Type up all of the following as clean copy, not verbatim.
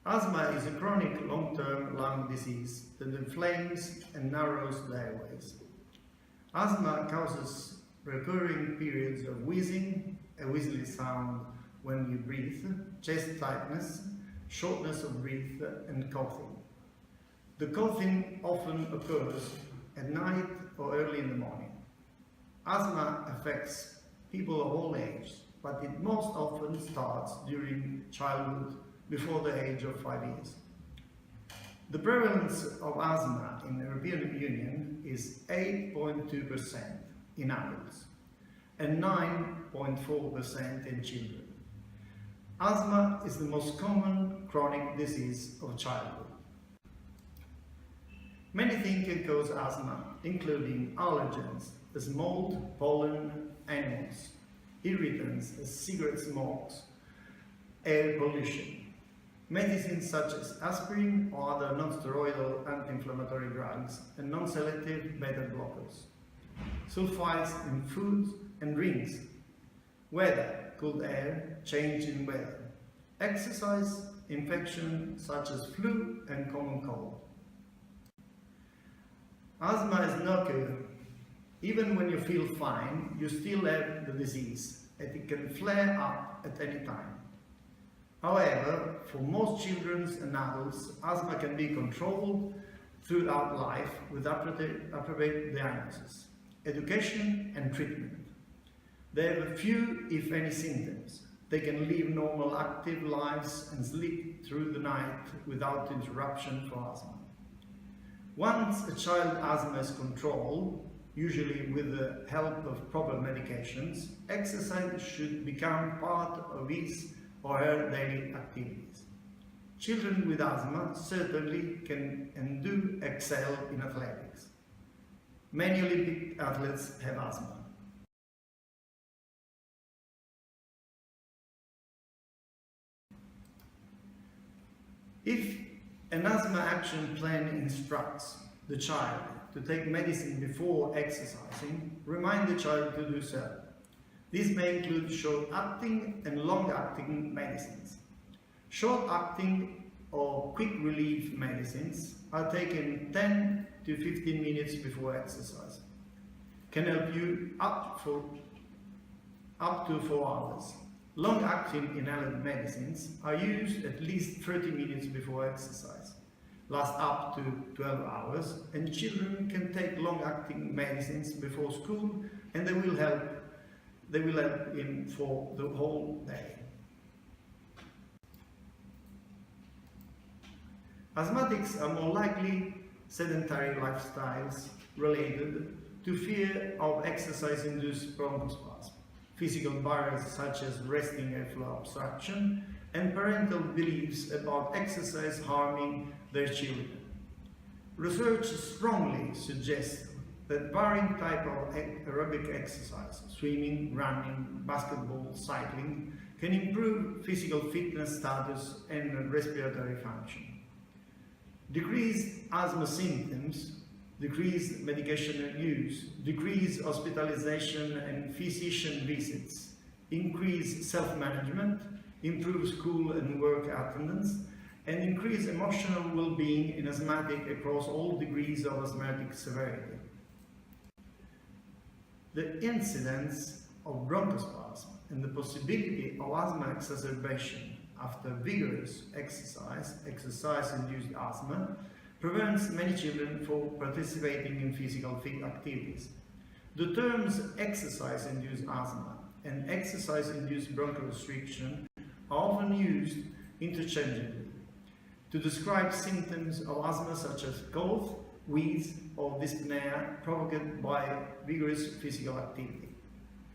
Asthma is a chronic long-term lung disease that inflames and narrows the airways. Asthma causes recurring periods of wheezing, a wheezily sound when you breathe, chest tightness, shortness of breath, and coughing. The coughing often occurs at night or early in the morning. Asthma affects people of all ages, but it most often starts during childhood, before the age of 5 years. The prevalence of asthma in the European Union is 8.2% in adults and 9.4% in children. Asthma is the most common chronic disease of childhood. Many things can cause asthma, including allergens, as mold, pollen, animals, irritants, as cigarette smokes, air pollution, medicines such as aspirin or other non-steroidal anti-inflammatory drugs, and non-selective beta blockers, sulfites in foods and drinks, weather, cold air, change in weather, exercise, infection such as flu and common cold. Asthma is no cure. Even when you feel fine, you still have the disease, and it can flare up at any time. However, for most children and adults, asthma can be controlled throughout life with appropriate diagnosis, education and treatment. They have few, if any, symptoms. They can live normal, active lives and sleep through the night without interruption for asthma. Once a child's asthma is controlled, usually with the help of proper medications, exercise should become part of his or her daily activities. Children with asthma certainly can and do excel in athletics. Many Olympic athletes have asthma. If an asthma action plan instructs the child to take medicine before exercising, remind the child to do so. This may include short-acting and long-acting medicines. Short-acting or quick relief medicines are taken 10 to 15 minutes before exercise. Can help you up to 4 hours. Long-acting inhaled medicines are used at least 30 minutes before exercise, last up to 12 hours, and children can take long-acting medicines before school, and they will help him for the whole day. Asthmatics are more likely sedentary lifestyles related to fear of exercise-induced bronchospasm, physical barriers such as resting airflow obstruction, and parental beliefs about exercise harming their children. Research strongly suggests that varying type of aerobic exercise, swimming, running, basketball, cycling, can improve physical fitness status and respiratory function. Decreased asthma symptoms, decreased medication use, decreased hospitalization and physician visits, increased self-management, improved school and work attendance, and increased emotional well-being in asthmatic across all degrees of asthmatic severity. The incidence of bronchospasm and the possibility of asthma exacerbation after vigorous exercise-induced asthma, prevents many children from participating in physical activities. The terms exercise-induced asthma and exercise-induced bronchoconstriction are often used interchangeably to describe symptoms of asthma such as cough, wheeze, or dyspnea provoked by vigorous physical activity.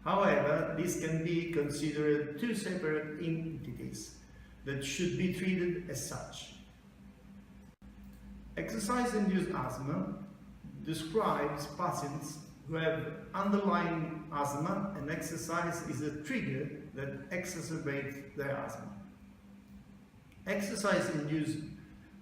However, this can be considered two separate entities that should be treated as such. Exercise-induced asthma describes patients who have underlying asthma and exercise is a trigger that exacerbates their asthma. Exercise-induced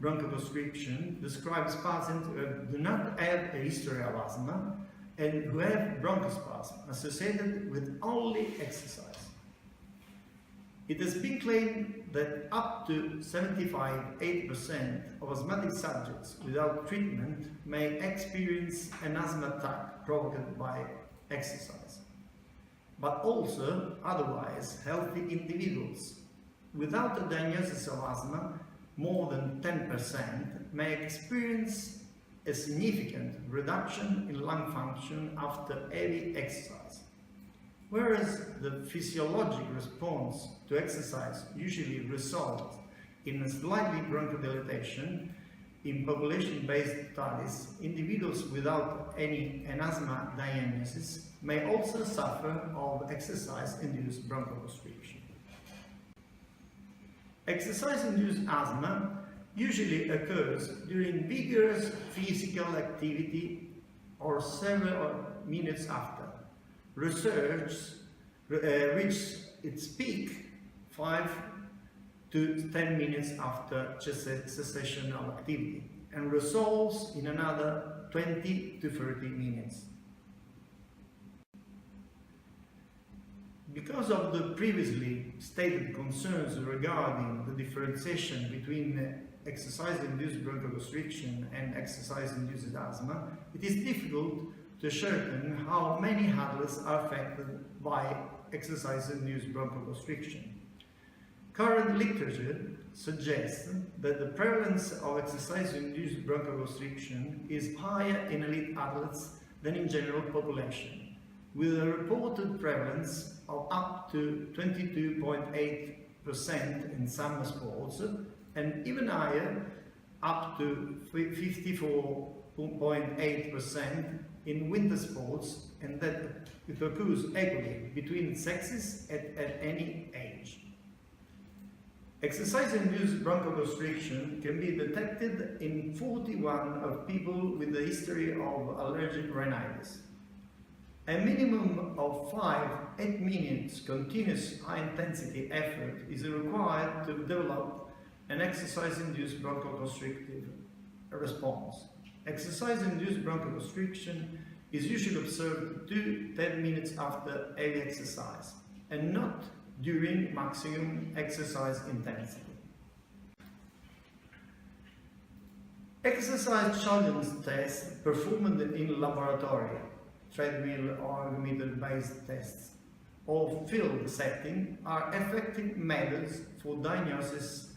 bronchoconstriction describes patients who do not have a history of asthma and who have bronchospasm associated with only exercise. It has been claimed that up to 75–80% of asthmatic subjects without treatment may experience an asthma attack provoked by exercise. But also, otherwise healthy individuals without a diagnosis of asthma, more than 10% may experience a significant reduction in lung function after heavy exercise. Whereas the physiologic response to exercise usually results in a slightly bronchodilation, in population-based studies, individuals without an asthma diagnosis may also suffer of exercise-induced bronchoconstriction. Exercise-induced asthma usually occurs during vigorous physical activity or several minutes after. Research reached its peak 5 to 10 minutes after cessation of activity and resolves in another 20 to 30 minutes. Because of the previously stated concerns regarding the differentiation between exercise-induced bronchoconstriction and exercise-induced asthma, it is difficult to ascertain how many adults are affected by exercise-induced bronchoconstriction. Current literature suggests that the prevalence of exercise-induced bronchoconstriction is higher in elite athletes than in general population, with a reported prevalence of up to 22.8% in summer sports and even higher, up to 54.8% in winter sports, and that it occurs equally between sexes at any age. Exercise-induced bronchoconstriction can be detected in 41 of people with a history of allergic rhinitis. A minimum of 5–8 minutes continuous high-intensity effort is required to develop an exercise-induced bronchoconstrictive response. Exercise-induced bronchoconstriction is usually observed 2–10 minutes after heavy exercise, and not during maximum exercise intensity. Exercise challenge tests performed in laboratory, treadmill or ergometer-based tests, or field setting are effective methods for diagnosing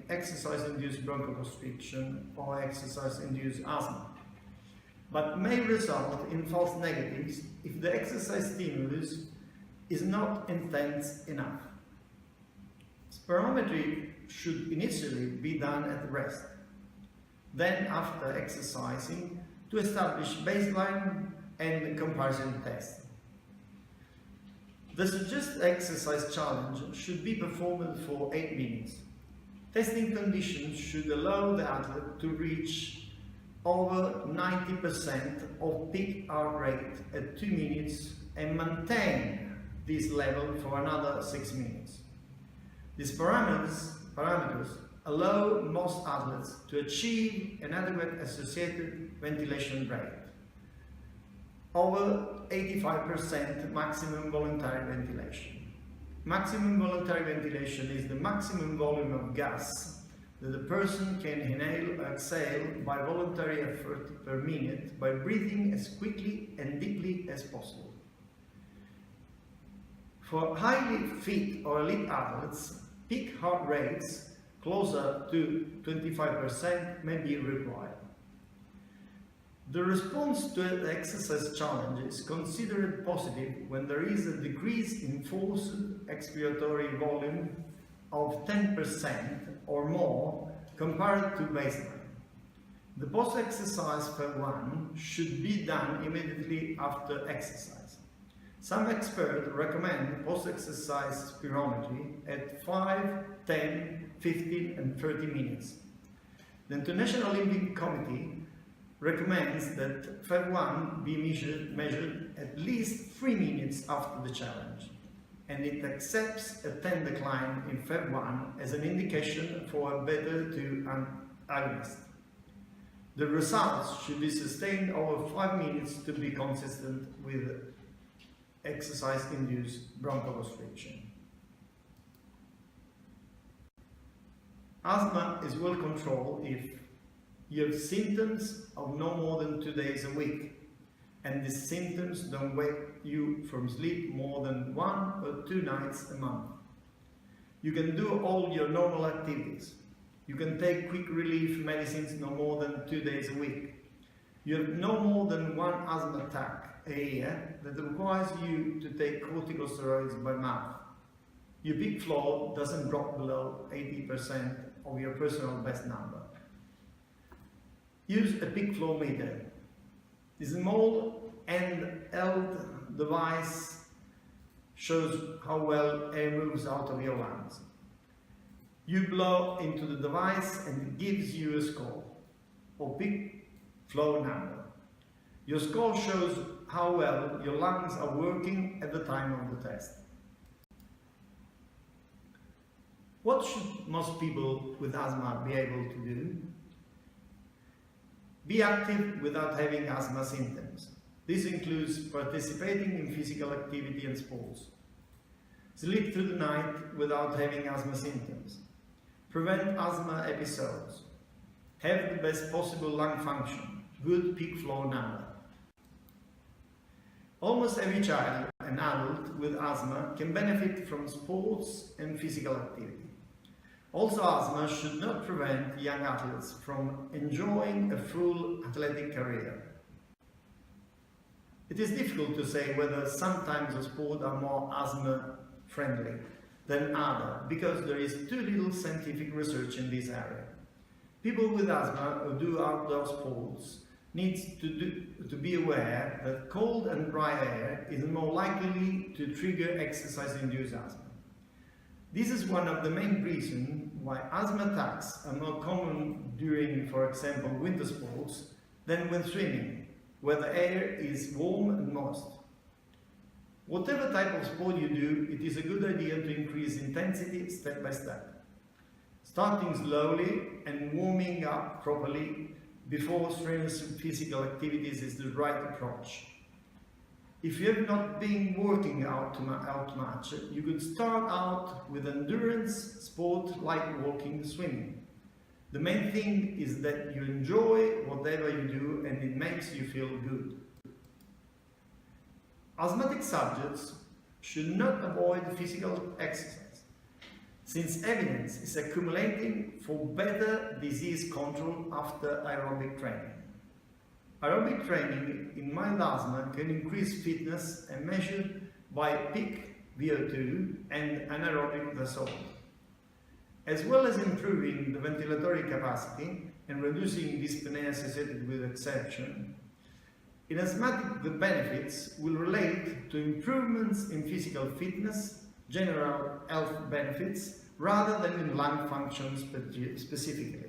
exercise-induced bronchoconstriction or exercise-induced asthma, but may result in false negatives if the exercise stimulus is not intense enough. Spirometry should initially be done at rest, then after exercising, to establish baseline and comparison tests. The suggested exercise challenge should be performed for 8 minutes. Testing conditions should allow the athlete to reach over 90% of peak heart rate at 2 minutes and maintain this level for another 6 minutes. These parameters allow most athletes to achieve an adequate associated ventilation rate, over 85% maximum voluntary ventilation. Maximum voluntary ventilation is the maximum volume of gas that a person can inhale or exhale by voluntary effort per minute by breathing as quickly and deeply as possible. For highly fit or elite athletes, peak heart rates closer to 25% may be required. The response to the exercise challenge is considered positive when there is a decrease in forced expiratory volume of 10% or more compared to baseline. The post-exercise FeEL should be done immediately after exercise. Some experts recommend post-exercise spirometry at 5, 10, 15 and 30 minutes. The International Olympic Committee recommends that FeEL be measured at least 3 minutes after the challenge, and it accepts a 10 decline in FeEL as an indication for a better to IEMEST. The results should be sustained over 5 minutes to be consistent with exercise-induced bronchoconstriction. Asthma is well controlled if you have symptoms of no more than 2 days a week, and these symptoms don't wake you from sleep more than 1 or 2 nights a month. You can do all your normal activities. You can take quick relief medicines no more than 2 days a week. You have no more than 1 asthma attack a year that requires you to take corticosteroids by mouth. Your peak flow doesn't drop below 80% of your personal best number. Use a peak flow meter. The small handheld device shows how well air moves out of your lungs. You blow into the device and it gives you a score, or peak flow number. Your score shows how well your lungs are working at the time of the test. What should most people with asthma be able to do? Be active without having asthma symptoms. This includes participating in physical activity and sports. Sleep through the night without having asthma symptoms. Prevent asthma episodes. Have the best possible lung function. Good peak flow number. Almost every child and adult with asthma can benefit from sports and physical activity. Also, asthma should not prevent young athletes from enjoying a full athletic career. It is difficult to say whether some types of sport are more asthma-friendly than others because there is too little scientific research in this area. People with asthma who do outdoor sports need to be aware that cold and dry air is more likely to trigger exercise-induced asthma. This is one of the main reasons why asthma attacks are more common during, for example, winter sports than when swimming, where the air is warm and moist. Whatever type of sport you do, it is a good idea to increase intensity step by step, starting slowly and warming up properly before strenuous physical activities is the right approach. If you have not been working out much, you could start out with endurance sport like walking and swimming. The main thing is that you enjoy whatever you do and it makes you feel good. Asthmatic subjects should not avoid physical exercise, since evidence is accumulating for better disease control after aerobic training. Aerobic training in mild asthma can increase fitness and measured by peak VO2 and anaerobic threshold, as well as improving the ventilatory capacity and reducing dyspnea associated with exhaustion. In asthmatic, the benefits will relate to improvements in physical fitness, general health benefits, rather than in lung function specifically.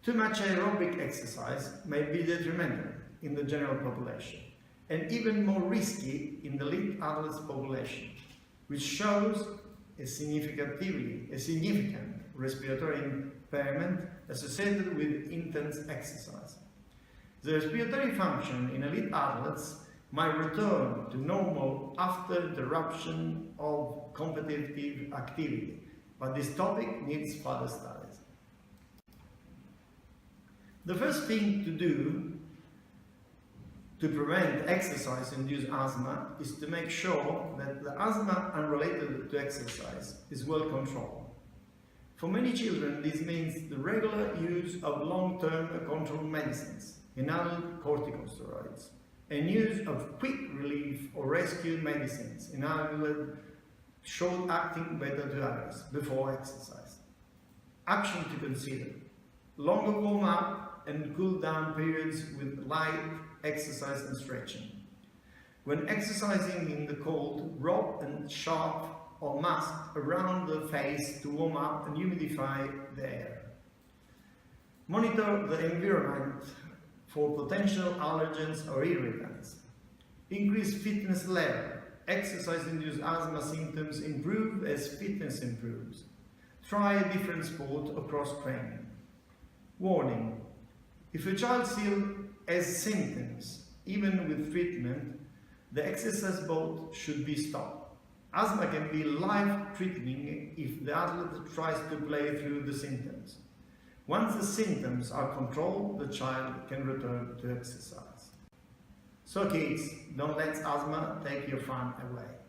Too much aerobic exercise may be detrimental in the general population, and even more risky in the elite adults population, which shows a significant respiratory impairment associated with intense exercise. The respiratory function in elite adults might return to normal after interruption of competitive activity, but this topic needs further studies. The first thing to do to prevent exercise-induced asthma is to make sure that the asthma unrelated to exercise is well controlled. For many children, this means the regular use of long-term control medicines, inhaled corticosteroids, and use of quick relief or rescue medicines, inhaled short-acting beta-2 before exercise. Action to consider: longer warm-up and cool-down periods with light exercise and stretching. When exercising in the cold, rub and sharp or mask around the face to warm up and humidify the air. Monitor the environment for potential allergens or irritants. Increase fitness level. Exercise-induced asthma symptoms improve as fitness improves. Try a different sport or cross-training. Warning: if a child still has symptoms, even with treatment, the exercise sport should be stopped. Asthma can be life-threatening if the athlete tries to play through the symptoms. Once the symptoms are controlled, the child can return to exercise. So kids, don't let asthma take your fun away.